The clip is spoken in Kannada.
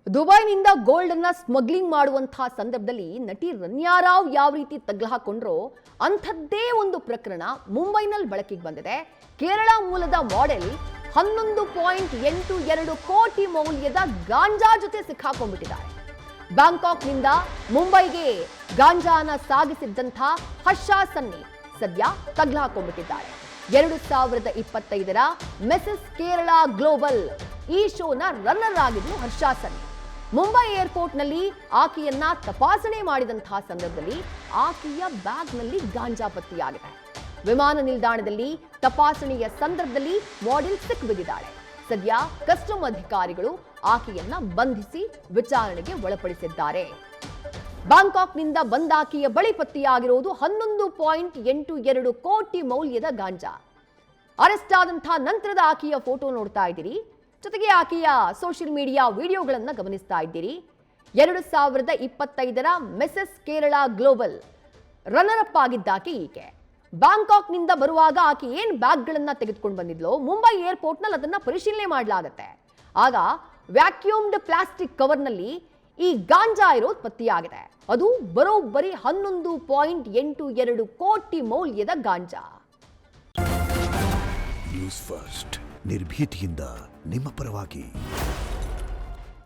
ದುಬೈನಿಂದ ಗೋಲ್ಡ್ ಅನ್ನ ಸ್ಮಗ್ಲಿಂಗ್ ಮಾಡುವಂತಹ ಸಂದರ್ಭದಲ್ಲಿ ನಟಿ ರನ್ಯಾ ರಾವ್ ಯಾವ ರೀತಿ ತಗ್ಲು ಹಾಕೊಂಡ್ರೋ ಅಂಥದ್ದೇ ಒಂದು ಪ್ರಕರಣ ಮುಂಬೈನಲ್ಲಿ ಬೆಳಕಿಗೆ ಬಂದಿದೆ. ಕೇರಳ ಮೂಲದ ಮಾಡೆಲ್ 11.82 ಕೋಟಿ ಮೌಲ್ಯದ ಗಾಂಜಾ ಜೊತೆ ಸಿಕ್ಕಾಕೊಂಡ್ಬಿಟ್ಟಿದ್ದಾರೆ. ಬ್ಯಾಂಕಾಕ್ನಿಂದ ಮುಂಬೈಗೆ ಗಾಂಜಾನ ಸಾಗಿಸಿದ್ದಂಥ ಹರ್ಷ ಸನ್ನಿ ಸದ್ಯ ತಗ್ಲು ಹಾಕೊಂಡ್ಬಿಟ್ಟಿದ್ದಾರೆ. 2025ರ ಮಿಸಸ್ ಕೇರಳ ಗ್ಲೋಬಲ್ ಈ ಶೋನ ರನ್ನರ್ ಆಗಿದ್ರು ಹರ್ಷ ಸನ್ನಿ. ಮುಂಬೈ ಏರ್ಪೋರ್ಟ್ನಲ್ಲಿ ಆಕೆಯನ್ನ ತಪಾಸಣೆ ಮಾಡಿದಂತಹ ಸಂದರ್ಭದಲ್ಲಿ ಆಕೆಯ ಬ್ಯಾಗ್ನಲ್ಲಿ ಗಾಂಜಾ ಪತ್ತೆಯಾಗಿದೆ. ವಿಮಾನ ನಿಲ್ದಾಣದಲ್ಲಿ ತಪಾಸಣೆಯ ಸಂದರ್ಭದಲ್ಲಿ ಮಾಡೆಲ್ ಸಿಕ್ಕಿಬಿದ್ದಿದ್ದಾಳೆ. ಸದ್ಯ ಕಸ್ಟಮ್ ಅಧಿಕಾರಿಗಳು ಆಕೆಯನ್ನ ಬಂಧಿಸಿ ವಿಚಾರಣೆಗೆ ಒಳಪಡಿಸಿದ್ದಾರೆ. ಬ್ಯಾಂಕಾಕ್ನಿಂದ ಬಂದ ಆಕೆಯ ಬಳಿ ಪತ್ತೆಯಾಗಿರುವುದು 11.82 ಕೋಟಿ ಮೌಲ್ಯದ ಗಾಂಜಾ. ಅರೆಸ್ಟ್ ಆದಂತಹ ನಂತರದ ಆಕೆಯ ಫೋಟೋ ನೋಡ್ತಾ ಇದ್ದೀರಿ. ಜೊತೆಗೆ ಆಕೆಯ ಸೋಷಿಯಲ್ ಮೀಡಿಯಾ ವಿಡಿಯೋಗಳನ್ನು ಗಮನಿಸ್ತಾ ಇದ್ದೀರಿ. 2025ರ Mrs Kerala global runner up ಆಗಿದ್ದಾಕೆ ಈಕೆ. ಬ್ಯಾಂಕಾಕ್ನಿಂದ ಬರುವಾಗ ಆಕೆ ಏನ್ ಬ್ಯಾಗ್ಗಳನ್ನ ತೆಗೆದುಕೊಂಡು ಬಂದಿದ್ಲೋ ಮುಂಬೈ ಏರ್ಪೋರ್ಟ್ನಲ್ಲಿ ಅದನ್ನ ಪರಿಶೀಲನೆ ಮಾಡಲಾಗುತ್ತೆ. ಆಗ ವ್ಯಾಕ್ಯೂಮ್ಡ್ ಪ್ಲಾಸ್ಟಿಕ್ ಕವರ್ನಲ್ಲಿ ಈ ಗಾಂಜಾ ಇರೋದು ಪತ್ತೆಯಾಗಿದೆ. ಅದು ಬರೋಬ್ಬರಿ 11.82 ಕೋಟಿ ಮೌಲ್ಯದ ಗಾಂಜಾ. ನ್ಯೂಸ್ ಫಸ್ಟ್ ನಿರ್ಭೀತಿಯಿಂದ ನಿಮ್ಮ ಪರವಾಗಿ.